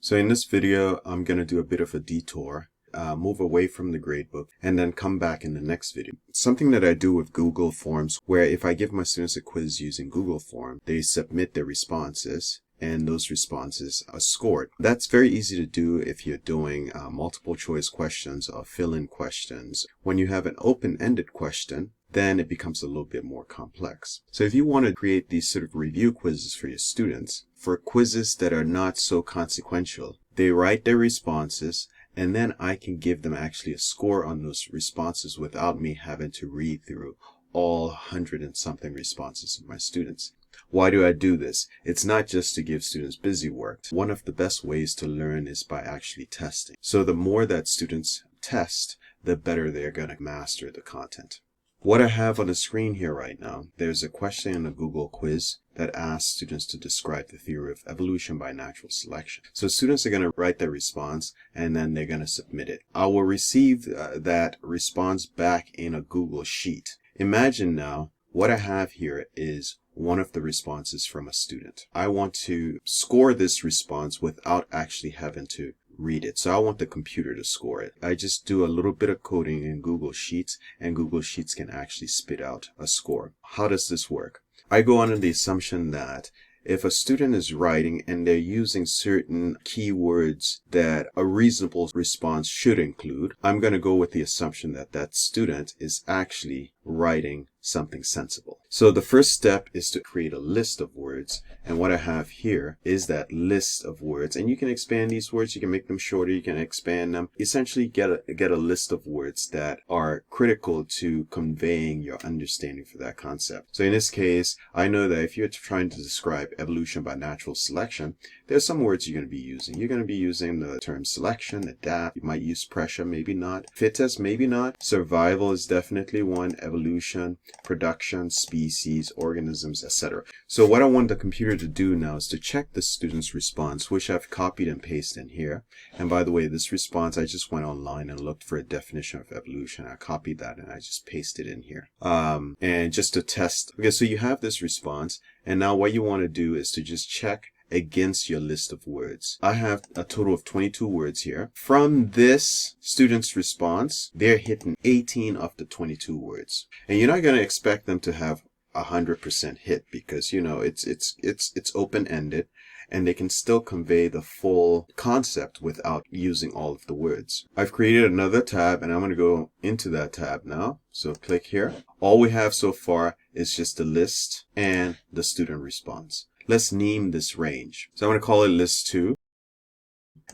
So in this video, I'm going to do a bit of a detour, move away from the gradebook, and then come back in the next video. Something that I do with Google Forms, where if I give my students a quiz using Google Form, they submit their responses, and those responses are scored. That's very easy to do if you're doing multiple choice questions or fill-in questions. When you have an open-ended question, then it becomes a little bit more complex. So if you want to create these sort of review quizzes for your students, for quizzes that are not so consequential, they write their responses, and then I can give them actually a score on those responses without me having to read through all 100 and something responses of my students. Why do I do this? It's not just to give students busy work. One of the best ways to learn is by actually testing. So the more that students test, the better they're going to master the content. What I have on the screen here right now, there's a question in a Google quiz that asks students to describe the theory of evolution by natural selection. So students are going to write their response and then they're going to submit it. I will receive that response back in a Google Sheet. Imagine now what I have here is one of the responses from a student. I want to score this response without actually having to read it. So I want the computer to score it. I just do a little bit of coding in Google Sheets, and Google Sheets can actually spit out a score. How does this work? I go under the assumption that if a student is writing and they're using certain keywords that a reasonable response should include, I'm going to go with the assumption that that student is actually writing something sensible. So the first step is to create a list of words, and what I have here is that list of words, and you can expand these words, you can make them shorter, you can expand them. Essentially get a list of words that are critical to conveying your understanding for that concept. So in this case, I know that if you're trying to describe evolution by natural selection, there's some words you're going to be using. You're going to be using the term selection, adapt, you might use pressure, maybe not, fit test, maybe not, survival is definitely one, evolution, production, species, organisms, etc. So what I want the computer to do now is to check the student's response, which I've copied and pasted in here. And by the way, this response, I just went online and looked for a definition of evolution. I copied that and I just pasted it in here. And just to test. Okay, so you have this response, and now what you want to do is to just check against your list of words. I have a total of 22 words here. From this student's response, they're hitting 18 of the 22 words. And you're not going to expect them to have 100% hit because, you know, it's open-ended and they can still convey the full concept without using all of the words. I've created another tab and I'm going to go into that tab now. So click here. All we have so far is just the list and the student response. Let's name this range. So I'm going to call it list 2.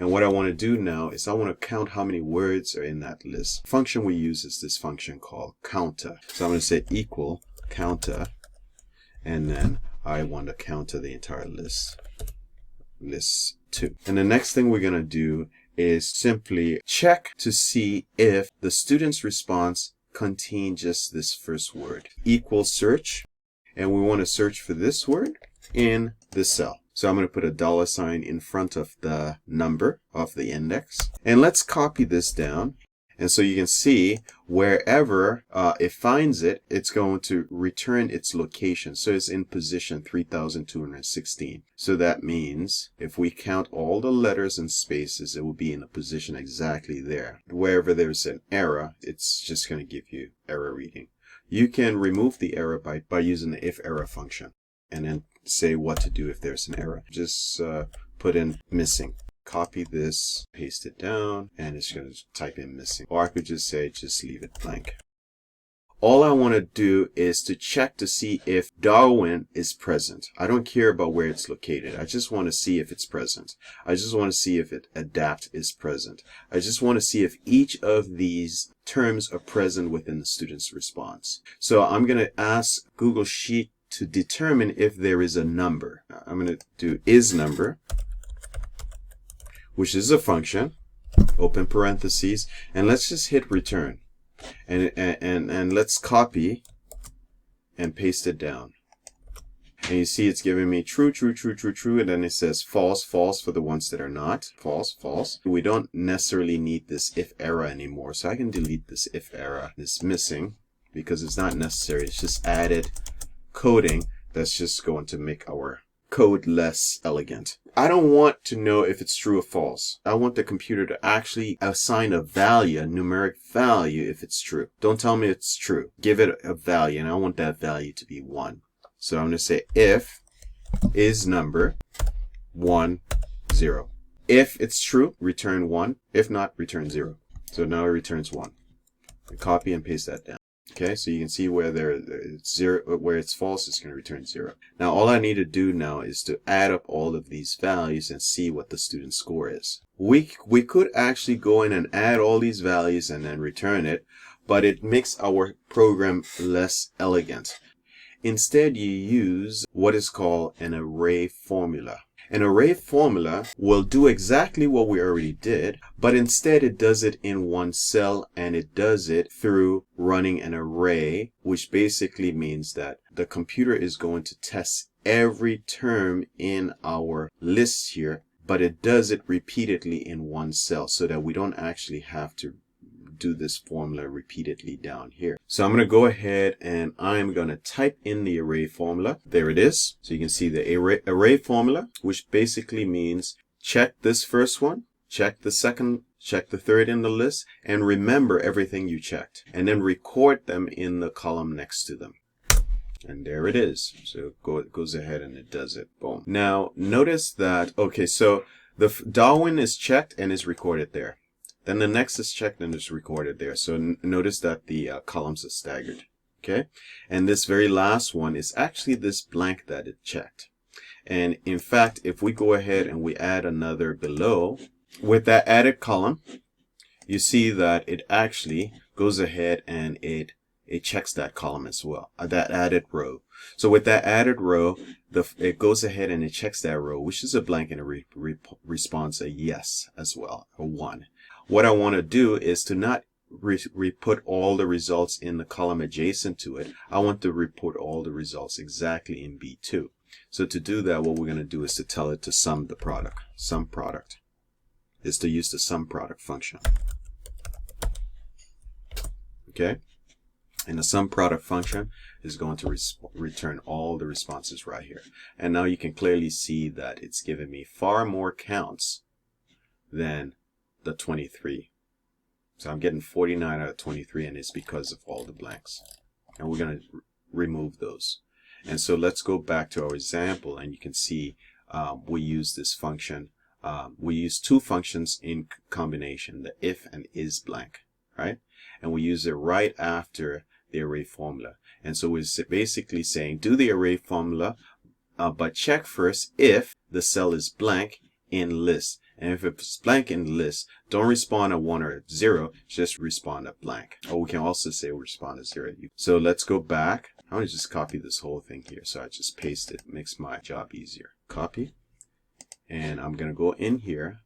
And what I want to do now is I want to count how many words are in that list. The function we use is this function called counter. So I'm going to say equal counter, and then I want to counter the entire list, list 2. And the next thing we're going to do is simply check to see if the student's response contains just this first word. Equal search, and we want to search for this word in the cell. So I'm going to put a $sign in front of the number of the index. And let's copy this down. And so you can see wherever it finds it, it's going to return its location. So it's in position 3216. So that means if we count all the letters and spaces, it will be in a position exactly there. Wherever there's an error, it's just going to give you error reading. You can remove the error by using the if error function and then say what to do if there's an error. Just put in missing. Copy this, paste it down, and it's going to type in missing. Or I could just say, just leave it blank. All I want to do is to check to see if Darwin is present. I don't care about where it's located. I just want to see if it's present. I just want to see if it adapt is present. I just want to see if each of these terms are present within the student's response. So I'm going to ask Google Sheet to determine if there is a number. I'm going to do isNumber, which is a function, open parentheses, and let's just hit return. And let's copy and paste it down. And you see it's giving me true, true, true, true, true, and then it says false, false for the ones that are not. False, false. We don't necessarily need this if error anymore, so I can delete this if error. It's missing because it's not necessary. It's just added coding that's just going to make our code less elegant. I don't want to know if it's true or false. I want the computer to actually assign a value, a numeric value, if it's true. Don't tell me it's true. Give it a value, and I want that value to be 1. So I'm going to say if is number 1, 0. If it's true, return 1. If not, return 0. So now it returns 1. Copy and paste that down. Okay, so you can see where it's 0, where it's false, it's going to return 0. Now all I need to do now is to add up all of these values and see what the student score is. We could actually go in and add all these values and then return it, but it makes our program less elegant. Instead, you use what is called an array formula. An array formula will do exactly what we already did, but instead it does it in one cell, and it does it through running an array, which basically means that the computer is going to test every term in our list here, but it does it repeatedly in one cell so that we don't actually have to do this formula repeatedly down here. So I'm going to go ahead and I'm going to type in the array formula. There it is. So you can see the array formula, which basically means check this first one, check the second, check the third in the list, and remember everything you checked, and then record them in the column next to them. And there it is. So it goes ahead and it does it. Boom. Now notice that, okay, so the Darwin is checked and is recorded there. Then the next is checked and is recorded there. So notice that the columns are staggered. Okay. And this very last one is actually this blank that it checked. And in fact, if we go ahead and we add another below, with that added column, you see that it actually goes ahead and it checks that column as well, that added row. So with that added row, it goes ahead and it checks that row, which is a blank, and it responds a yes as well, a 1. What I want to do is to not put all the results in the column adjacent to it. I want to report all the results exactly in B2. So to do that, what we're going to do is to tell it to sum the product. Sum product is to use the sum product function. Okay? And the sum product function is going to return all the responses right here. And now you can clearly see that it's given me far more counts than the 23. So I'm getting 49 out of 23, and it's because of all the blanks. And we're going to remove those. And so let's go back to our example, and you can see we use this function. We use two functions in combination, the if and is blank, right? And we use it right after the array formula. And so we're basically saying do the array formula, but check first if the cell is blank in list. And if it's blank in the list, don't respond a 1 or a 0, just respond a blank. Or we can also say respond a 0. So let's go back. I'm going to just copy this whole thing here. So I just paste it, makes my job easier. Copy. And I'm going to go in here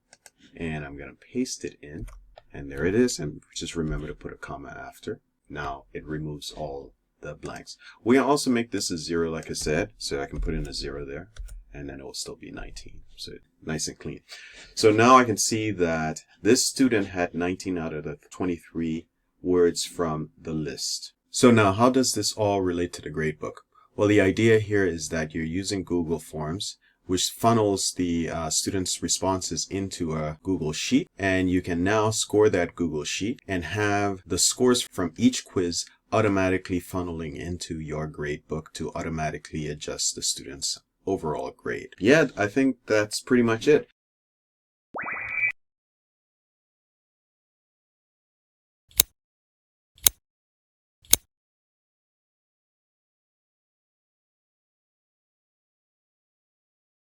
and I'm going to paste it in. And there it is. And just remember to put a comma after. Now it removes all the blanks. We can also make this a 0, like I said. So I can put in a 0 there. And then it will still be 19. So nice and clean. So now I can see that this student had 19 out of the 23 words from the list. So now how does this all relate to the gradebook? Well, the idea here is that you're using Google Forms, which funnels the students' responses into a Google Sheet. And you can now score that Google Sheet and have the scores from each quiz automatically funneling into your gradebook to automatically adjust the students' overall grade. Yeah, I think that's pretty much it.